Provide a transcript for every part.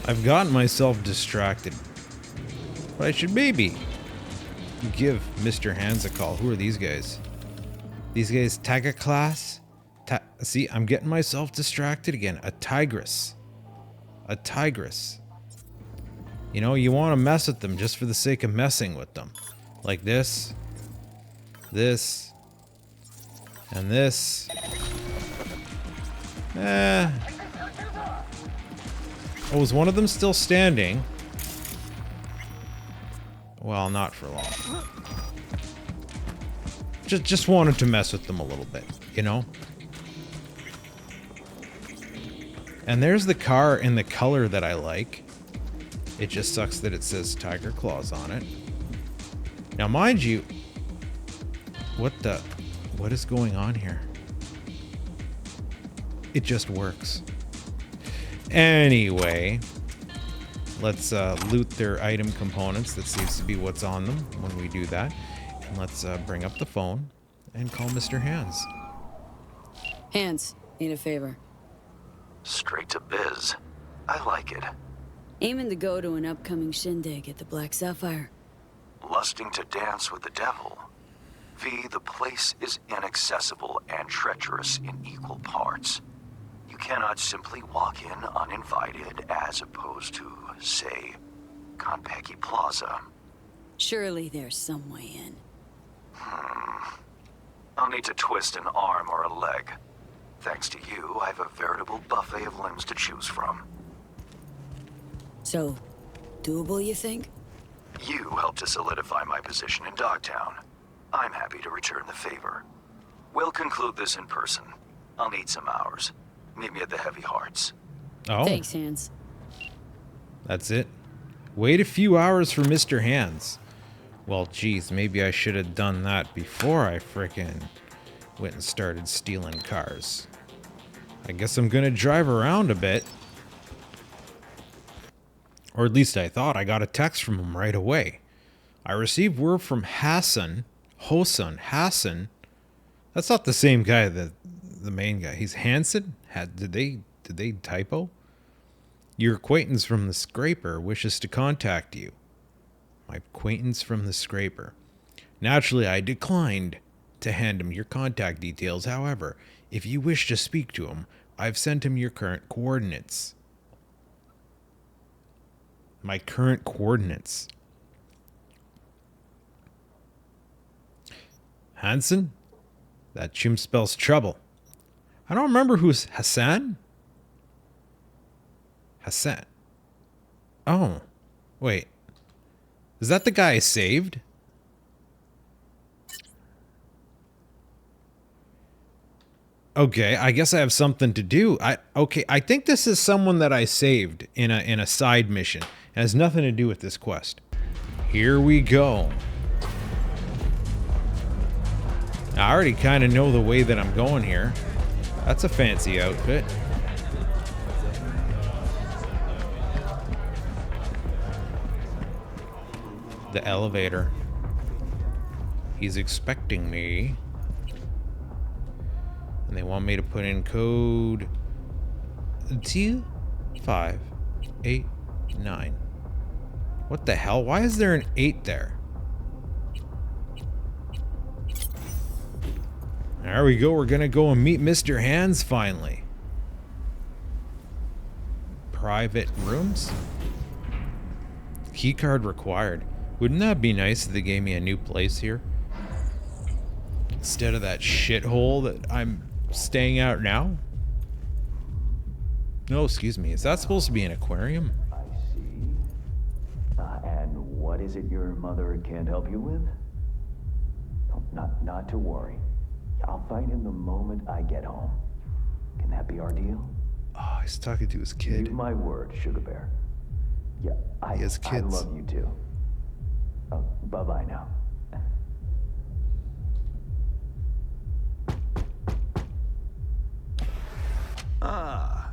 I've gotten myself distracted. But I should maybe give Mr. Hands a call. Who are these guys? These guys, Tiger class? See, I'm getting myself distracted again. A tigress. A tigress. You know, you want to mess with them just for the sake of messing with them. Like this. This. And this. Oh, is one of them still standing? Well, not for long. Just wanted to mess with them a little bit, you know? And there's the car in the color that I like. It just sucks that it says Tiger Claws on it. Now, mind you, what is going on here? It just works. Anyway, let's loot their item components. That seems to be what's on them when we do that. And let's bring up the phone and call Mr. Hands. Hands, need a favor. Straight to biz. I like it. Aiming to go to an upcoming shindig at the Black Sapphire. Lusting to dance with the devil. V, the place is inaccessible and treacherous in equal parts. You cannot simply walk in uninvited as opposed to, say, Konpeki Plaza. Surely there's some way in. I'll need to twist an arm or a leg. Thanks to you, I have a veritable buffet of limbs to choose from. So, doable, you think? You helped to solidify my position in Dogtown. I'm happy to return the favor. We'll conclude this in person. I'll need some hours. Meet me at the Heavy Hearts. Oh. Thanks, Hands. That's it. Wait a few hours for Mr. Hands. Well, geez, maybe I should have done that before I frickin' went and started stealing cars. I guess I'm gonna drive around a bit. Or at least I thought. I got a text from him right away. I received word from Hassan. That's not the same guy, the main guy. He's Hanson? Did they typo? Your acquaintance from the scraper wishes to contact you. My acquaintance from the scraper. Naturally, I declined to hand him your contact details. However, if you wish to speak to him, I've sent him your current coordinates. My current coordinates. Hanson? That chimp spells trouble. I don't remember who's Hassan. Hassan. Oh, wait. Is that the guy I saved? Okay, I guess I have something to do. I think this is someone that I saved in a side mission. It has nothing to do with this quest. Here we go. I already kind of know the way that I'm going here. That's a fancy outfit. The elevator. He's expecting me. And they want me to put in code 2589. What the hell? Why is there an 8 there? There we go. We're gonna go and meet Mr. Hands finally. Private rooms? Keycard required. Wouldn't that be nice if they gave me a new place here? Instead of that shithole that I'm staying out now? No, excuse me. Is that supposed to be an aquarium? I see. And what is it your mother can't help you with? Oh, not to worry. I'll find him the moment I get home. Can that be our deal? Oh, he's talking to his kid. Give my word, Sugar Bear. Yeah, He has kids. I love you too. Oh, bye-bye now. Ah,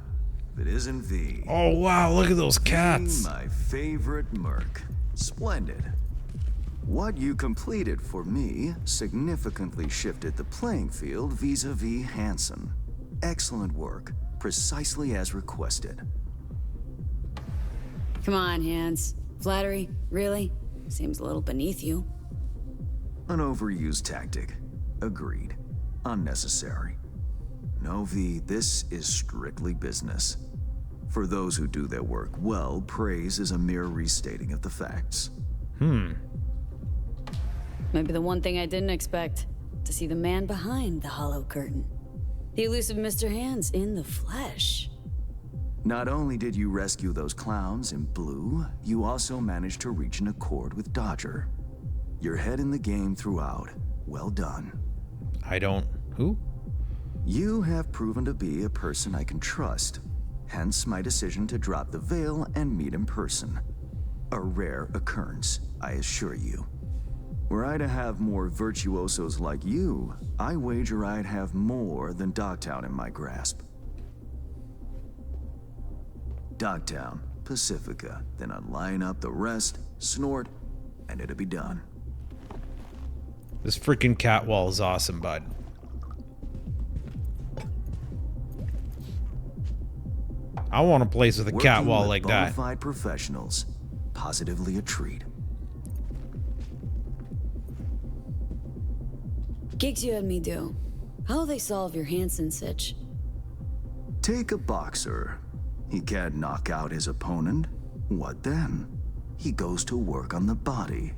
if it isn't V. Oh, wow. Look at those cats. My favorite merc. Splendid. What you completed for me significantly shifted the playing field vis-a-vis Hanson. Excellent work, precisely as requested. Come on, Hands. Flattery? Really? Seems a little beneath you. An overused tactic. Agreed. Unnecessary. No, V, this is strictly business. For those who do their work well, praise is a mere restating of the facts. Maybe the one thing I didn't expect. To see the man behind the hollow curtain. The elusive Mr. Hands in the flesh. Not only did you rescue those clowns in blue, you also managed to reach an accord with Dodger. Your head in the game throughout. Well done. I don't... Who? You have proven to be a person I can trust. Hence my decision to drop the veil and meet in person. A rare occurrence, I assure you. Were I to have more virtuosos like you, I wager I'd have more than Dogtown in my grasp. Dogtown, Pacifica, then I'd line up the rest, snort, and it'd be done. This freaking cat wall is awesome, bud. I want a place with a cat wall like that. Working with bona fide professionals, positively a treat. Gigs you had me do. How'll they solve your Hansen sitch? Take a boxer. He can't knock out his opponent. What then? He goes to work on the body.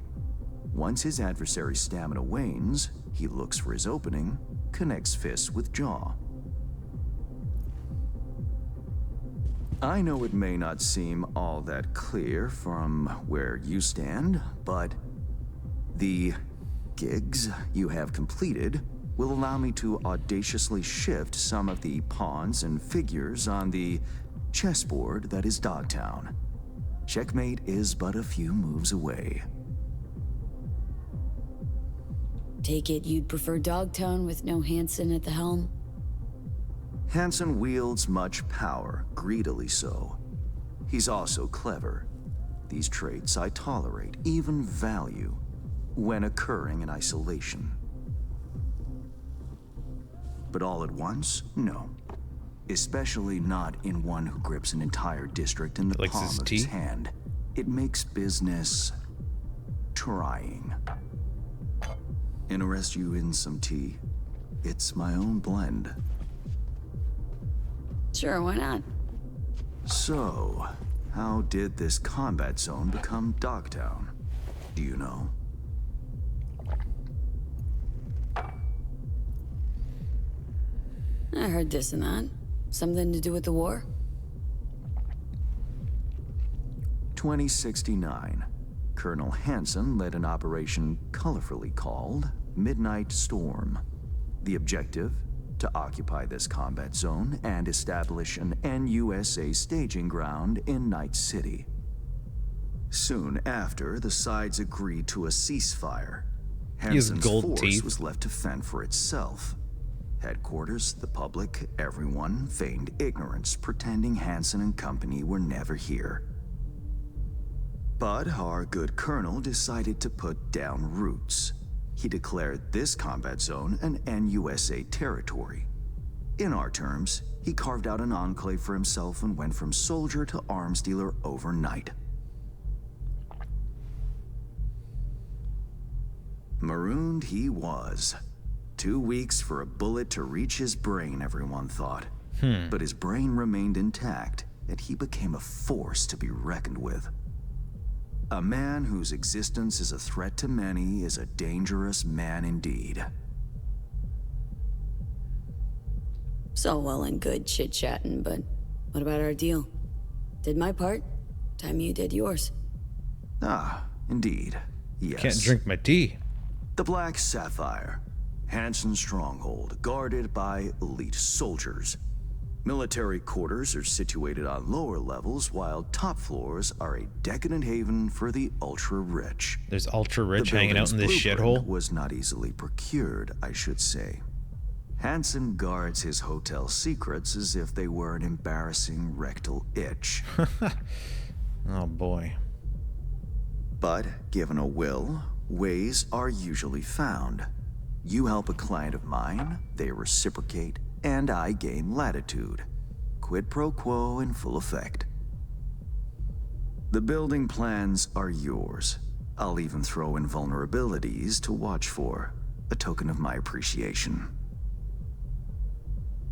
Once his adversary's stamina wanes, he looks for his opening, connects fists with jaw. I know it may not seem all that clear from where you stand, but the gigs you have completed will allow me to audaciously shift some of the pawns and figures on the chessboard that is Dogtown. Checkmate is but a few moves away. Take it you'd prefer Dogtown with no Hansen at the helm? Hansen wields much power, greedily so. He's also clever. These traits I tolerate, even value, when occurring in isolation. But all at once? No. Especially not in one who grips an entire district in the Likes palm his of tea? his hand. It makes business trying. Interest you in some tea? It's my own blend. Sure, why not? So, how did this combat zone become Dogtown? Do you know? I heard this and that. Something to do with the war? 2069. Colonel Hansen led an operation colorfully called Midnight Storm. The objective? To occupy this combat zone and establish an NUSA staging ground in Night City. Soon after, the sides agreed to a ceasefire. He has Hansen's gold force teeth. was left to fend for itself. Headquarters, the public, everyone feigned ignorance, pretending Hansen and company were never here. But our good colonel decided to put down roots. He declared this combat zone an NUSA territory. In our terms, he carved out an enclave for himself and went from soldier to arms dealer overnight. Marooned he was. 2 weeks for a bullet to reach his brain, everyone thought. But his brain remained intact, and he became a force to be reckoned with. A man whose existence is a threat to many is a dangerous man indeed. So well and good chit-chatting, but what about our deal? Did my part, time you did yours. Ah, indeed. Yes. Can't drink my tea. The Black Sapphire. Hansen's stronghold, guarded by elite soldiers. Military quarters are situated on lower levels, while top floors are a decadent haven for the ultra-rich. There's ultra rich The hanging out in this building's shithole. blueprint was not easily procured, I should say. Hansen guards his hotel secrets as if they were an embarrassing rectal itch. Oh boy. But given a will, ways are usually found. You help a client of mine, they reciprocate, and I gain latitude. Quid pro quo in full effect. The building plans are yours. I'll even throw in vulnerabilities to watch for, a token of my appreciation.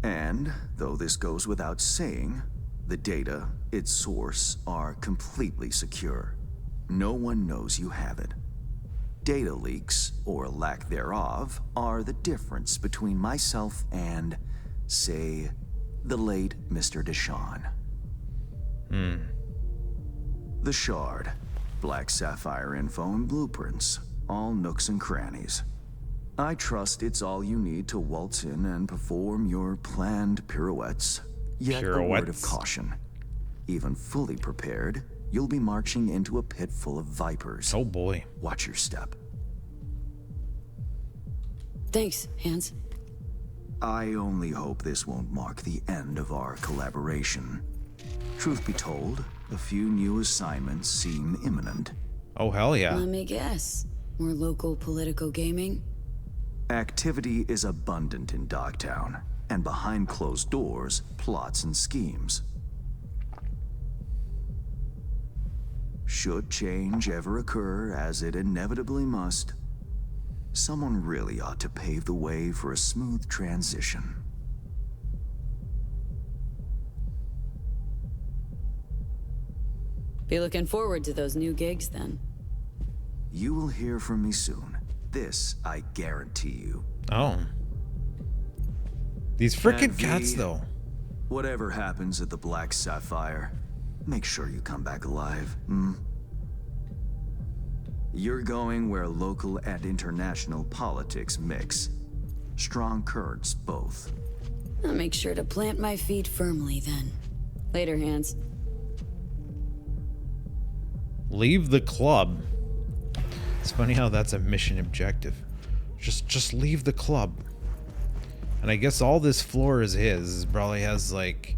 And, though this goes without saying, the data, its source, are completely secure. No one knows you have it. Data leaks, or lack thereof, are the difference between myself and, say, the late Mr. Deshawn. The Shard. Black Sapphire info and blueprints. All nooks and crannies. I trust it's all you need to waltz in and perform your planned pirouettes. Yet a word of caution. Even fully prepared, you'll be marching into a pit full of vipers. Oh boy. Watch your step. Thanks, Hands. I only hope this won't mark the end of our collaboration. Truth be told, a few new assignments seem imminent. Oh, hell yeah. Let me guess. More local political gaming? Activity is abundant in Dogtown, and behind closed doors, plots and schemes. Should change ever occur, as it inevitably must, someone really ought to pave the way for a smooth transition. Be looking forward to those new gigs then. You will hear from me soon. This I guarantee you. Oh. These frickin' And cats, V, though. Whatever happens at the Black Sapphire, make sure you come back alive, You're going where local and international politics mix. Strong currents, both. I'll make sure to plant my feet firmly then. Later, Hands. Leave the club. It's funny how that's a mission objective. Just leave the club. And I guess all this floor is his. Probably has like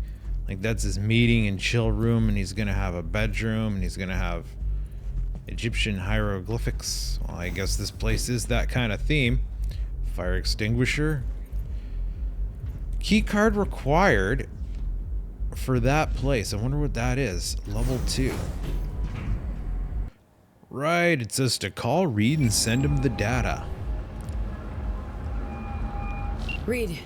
that's his meeting and chill room, and he's gonna have a bedroom, and he's gonna have Egyptian hieroglyphics. Well, I guess this place is that kind of theme. Fire extinguisher. Key card required for that place. I wonder what that is. Level 2. Right, it says to call Reed and send him the data. Reed,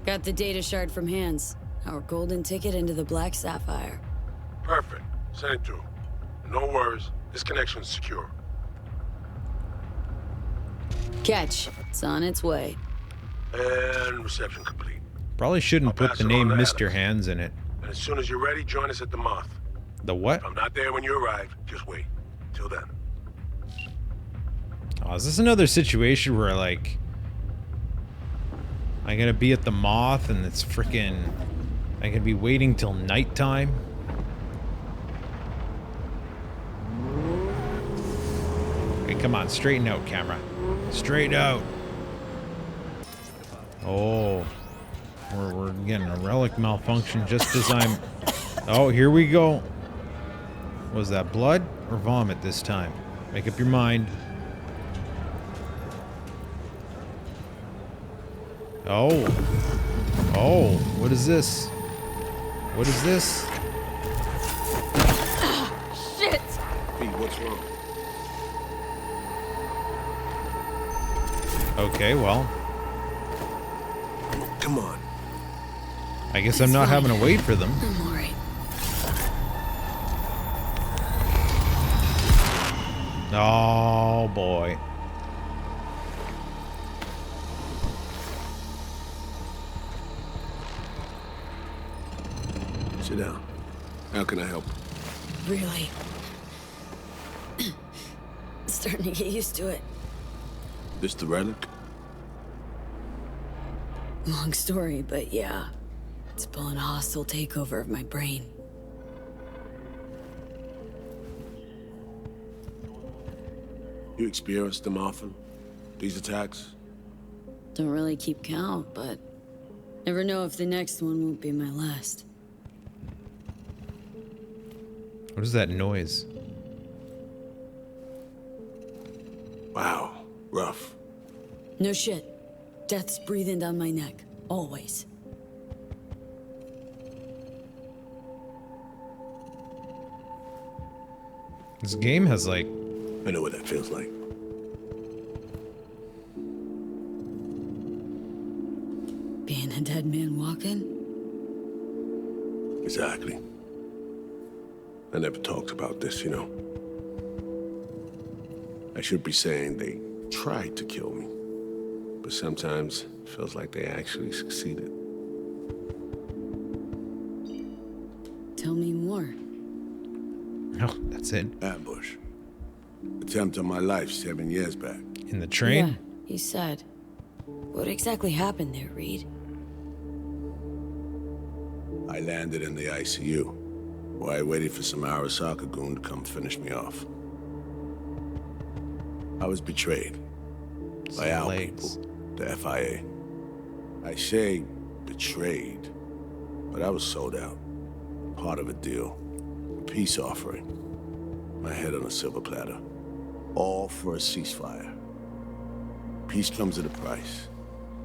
got the data shard from Hands. Our golden ticket into the Black Sapphire. Perfect. Send it through. No worries. This connection's secure. Catch. It's on its way. And reception complete. Probably shouldn't I'll put pass the it name on to Mr. Adams. Hands in it. And as soon as you're ready, join us at the Moth. The what? If I'm not there when you arrive, just wait. Till then. Oh, is this another situation where like I'm gonna be at the Moth and it's freaking I can be waiting till nighttime? Okay, come on, straighten out, camera. Straighten out. Oh, we're getting a relic malfunction just as I'm. Oh, here we go. Was that blood or vomit this time? Make up your mind. Oh. Oh, what is this? What is this? Shit! Hey, what's wrong? Okay, well, Come on. I guess I'm not having to wait for them. I'm alright. Oh, boy. Sit down. How can I help? Really. Starting to get used to it. This the relic? Long story, but yeah. It's pulling a hostile takeover of my brain. You experience them often? These attacks? Don't really keep count, but never know if the next one won't be my last. What is that noise? Wow. Rough. No shit. Death's breathing down my neck. Always. This game has like... I know what that feels like. Being a dead man walking? Exactly. I never talked about this, you know. I should be saying they tried to kill me. But sometimes it feels like they actually succeeded. Tell me more. Oh, that's it. Ambush. Attempt on my life 7 years back. In the train? Yeah, he said. What exactly happened there, Reed? I landed in the ICU, where I waited for some Arasaka goon to come finish me off. I was betrayed by our Legs. people, the FIA. I say betrayed, but I was sold out. Part of a deal. A peace offering. My head on a silver platter. All for a ceasefire. Peace comes at a price.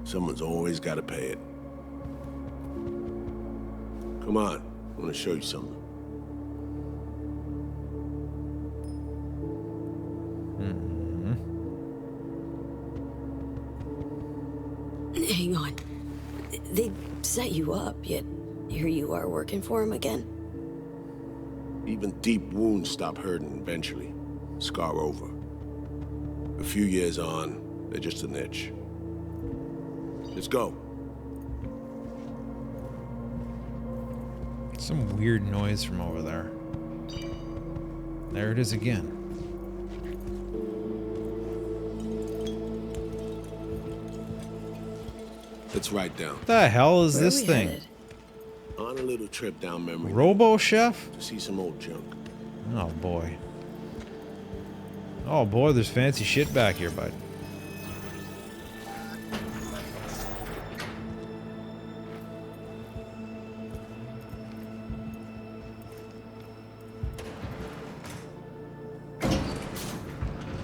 Someone's always got to pay it. Come on, I want to show you something. Hang on. They set you up, yet here you are working for him again? Even deep wounds stop hurting eventually. Scar over. A few years on, they're just an itch. Let's go. Some weird noise from over there. There it is again. Let's write down. What the hell is Where are this we thing? headed? On a little trip down memory lane Robo Chef? to see some old junk. Oh boy. Oh boy, there's fancy shit back here, bud.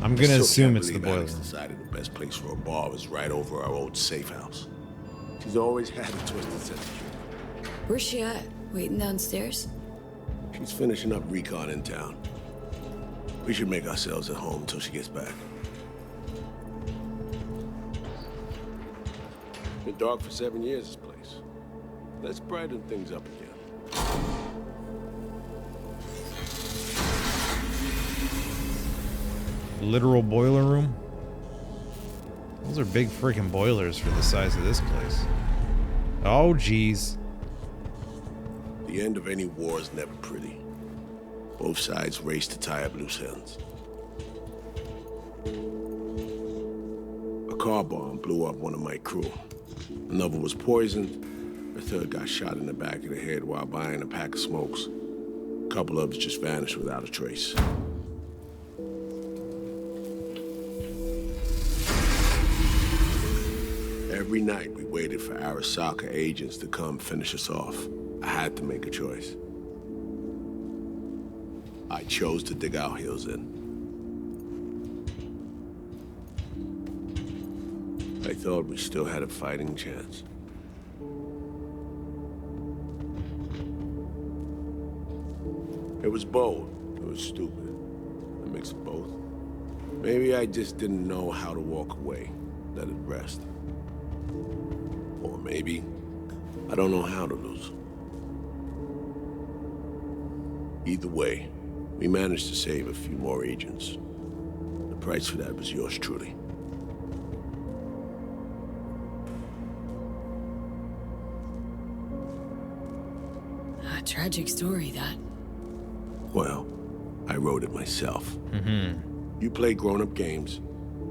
I'm gonna Still assume can't it's the believe boiler Alex room. decided the best place for a bar was right over our old safe house. She's always had a twisted sense of humor. Where's she at? Waiting downstairs? She's finishing up recon in town. We should make ourselves at home until she gets back. Been dark for 7 years, this place. Let's brighten things up again. Literal boiler room? Those are big freaking boilers for the size of this place. Oh, geez. The end of any war is never pretty. Both sides race to tie up loose ends. A car bomb blew up one of my crew. Another was poisoned. A third got shot in the back of the head while buying a pack of smokes. A couple others just vanished without a trace. Every night we waited for Arasaka agents to come finish us off. I had to make a choice. I chose to dig our heels in. I thought we still had a fighting chance. It was bold. It was stupid. A mix of both. Maybe I just didn't know how to walk away, let it rest. Or maybe I don't know how to lose. Either way, we managed to save a few more agents. The price for that was yours truly. A tragic story, that. Well, I wrote it myself. You play grown-up games,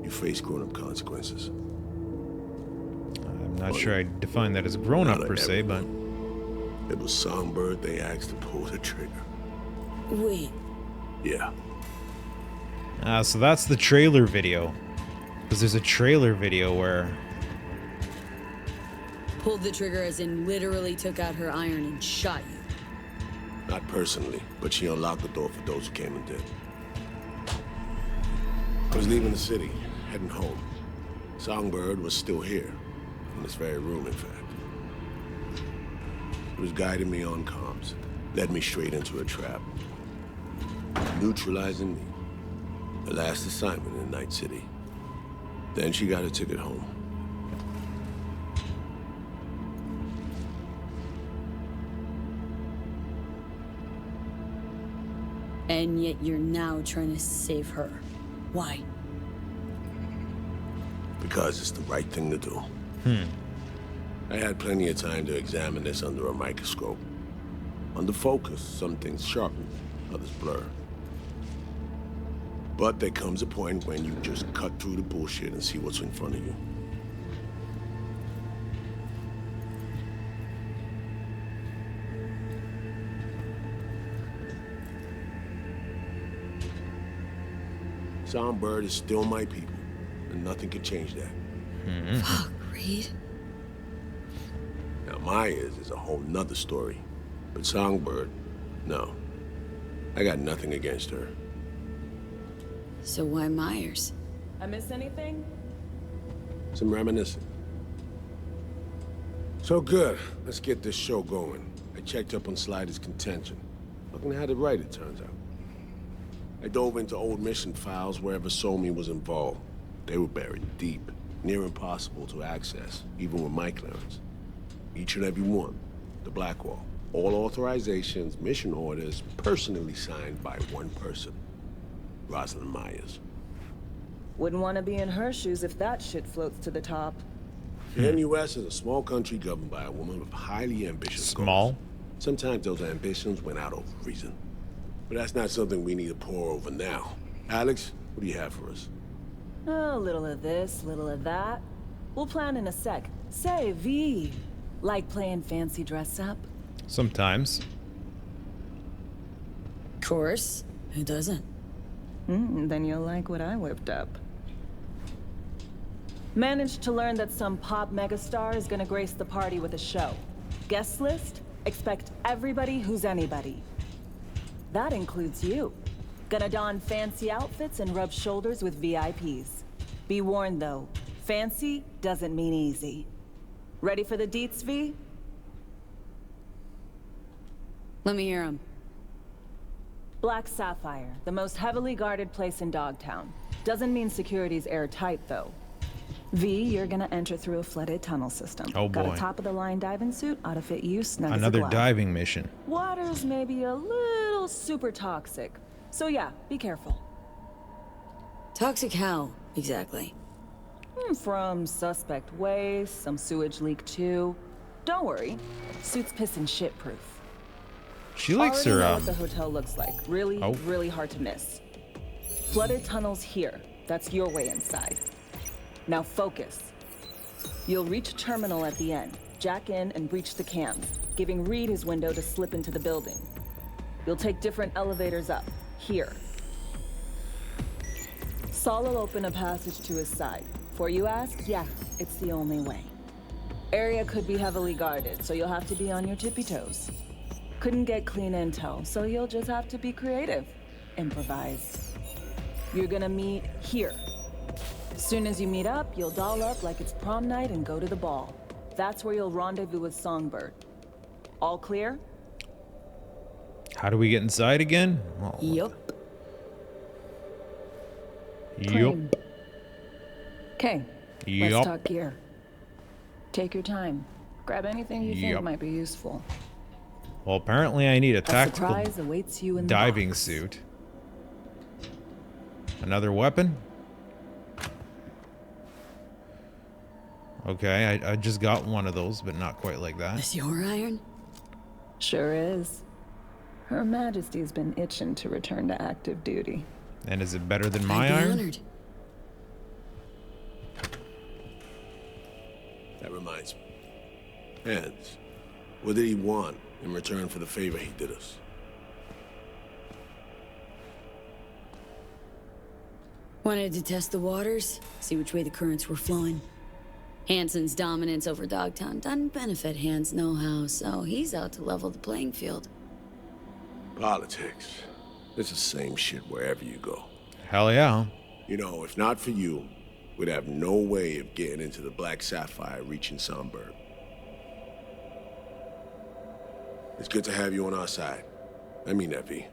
you face grown-up consequences. I'm not sure I define that as grown up Not per se, but everyone. It was Songbird they asked to pull the trigger. Wait, Yeah. so that's the trailer video. Because there's a trailer video where pulled the trigger as in literally took out her iron and shot you. Not personally, but she unlocked the door for those who came and did. I was leaving the city, heading home. Songbird was still here, in this very room, in fact. He was guiding me on comms, led me straight into a trap. neutralizing me. Her last assignment in Night City. Then she got a ticket home. And yet you're now trying to save her. Why? Because it's the right thing to do. I had plenty of time to examine this under a microscope. Under focus, some things sharpen, others blur. But there comes a point when you just cut through the bullshit and see what's in front of you. Songbird is still my people, and nothing can change that. Fuck, Reed. Now, Myers is a whole nother story. But Songbird, no. I got nothing against her. So why Myers? I miss anything? Some reminiscing. So good. Let's get this show going. I checked up on Slider's contention. Fucking had it right, it turns out. I dove into old mission files wherever Somi was involved. They were buried deep, near impossible to access, even with my clearance. Each and every one. The Blackwall. All authorizations, mission orders, personally signed by one person. Rosalind Myers. Wouldn't want to be in her shoes if that shit floats to the top. The NUS is a small country governed by a woman with highly ambitious Small? goals. Sometimes those ambitions went out over reason. But that's not something we need to pour over now. Alex, what do you have for us? A little of this, little of that. We'll plan in a sec. Say, V, like playing fancy dress up? Sometimes. Course. Who doesn't? Then you'll like what I whipped up. Managed to learn that some pop megastar is gonna grace the party with a show. Guest list? Expect everybody who's anybody. That includes you. Gonna don fancy outfits and rub shoulders with VIPs. Be warned though, fancy doesn't mean easy. Ready for the deets, V? Let me hear him. Black Sapphire, the most heavily guarded place in Dogtown. Doesn't mean security's airtight though. V, you're gonna enter through a flooded tunnel system. Oh, Got boy. a top-of-the-line diving suit, ought to fit you snug as a Another glove. diving mission. Water's maybe a little super toxic. So yeah, be careful. Toxic how, exactly? From suspect waste, some sewage leak too. Don't worry, suit's piss and shit proof. She likes Already her, know what the hotel looks like. Really, Oh. really hard to miss. Flooded tunnels here. That's your way inside. Now focus. You'll reach a terminal at the end. Jack in and breach the cams, giving Reed his window to slip into the building. You'll take different elevators up. Here. Saul will open a passage to his side. Before you ask, yeah, it's the only way. Area could be heavily guarded, so you'll have to be on your tippy toes. Couldn't get clean intel, so you'll just have to be creative. Improvise. You're gonna meet here. Soon as you meet up, you'll doll up like it's prom night and go to the ball. That's where you'll rendezvous with Songbird. All clear? How do we get inside again? Well, Yup. Yup. Okay, Yup. let's talk gear. Take your time. Grab anything you Yup. think might be useful. Well, apparently I need a A tactical surprise awaits you in the diving box. suit. Another weapon? Okay, I just got one of those, but not quite like that. This your iron? Sure is. Her Majesty's been itching to return to active duty. And is it better than I'd my be iron? honored. That reminds me. Hands. What did he want in return for the favor he did us? Wanted to test the waters, see which way the currents were flowing. Hansen's dominance over Dogtown doesn't benefit Hans no how, so he's out to level the playing field. Politics. It's the same shit wherever you go. Hell yeah. You know, if not for you, we'd have no way of getting into the Black Sapphire reaching Songbird. It's good to have you on our side. I mean that, V.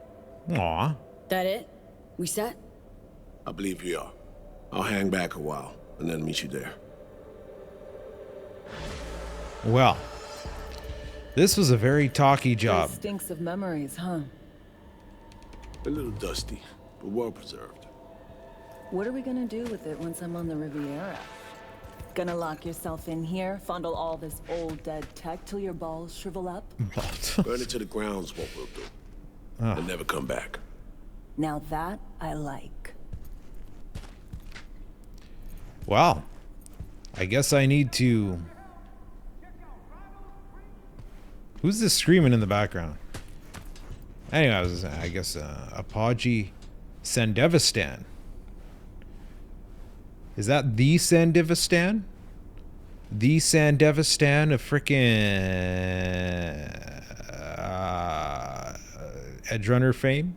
Aw. That it? We set? I believe we are. I'll hang back a while and then meet you there. Well, this was a very talky job. Stinks of memories, huh? A little dusty, but well preserved. What are we gonna do with it once I'm on the Riviera? Gonna lock yourself in here, fondle all this old dead tech till your balls shrivel up? Burn it to the ground's what we'll do. And never come back. Now that I like. Well, I guess I need to... Who's this screaming in the background? Anyway, I guess Apogee Sandevistan. Is that the Sandevistan? The Sandevistan of frickin' Edgerunner fame?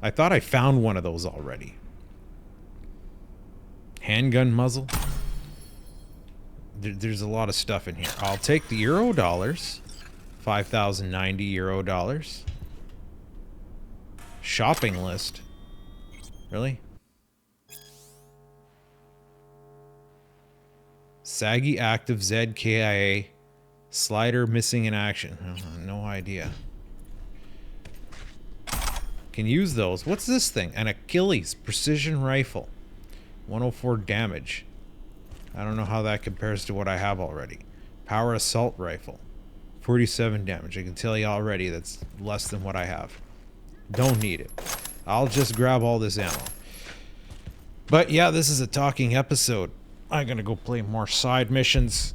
I thought I found one of those already. Handgun muzzle. There's a lot of stuff in here. I'll take the Euro dollars. 5,090 Euro dollars. Shopping list. Really? Saggy active ZKIA. Slider missing in action. No idea. Can use those. What's this thing? An Achilles precision rifle. 104 damage. I don't know how that compares to what I have already. Power assault rifle. 47 damage. I can tell you already that's less than what I have. Don't need it. I'll just grab all this ammo. But yeah, this is a talking episode. I'm gonna go play more side missions.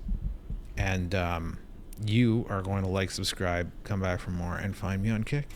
And you are going to like, subscribe, come back for more, and find me on Kick.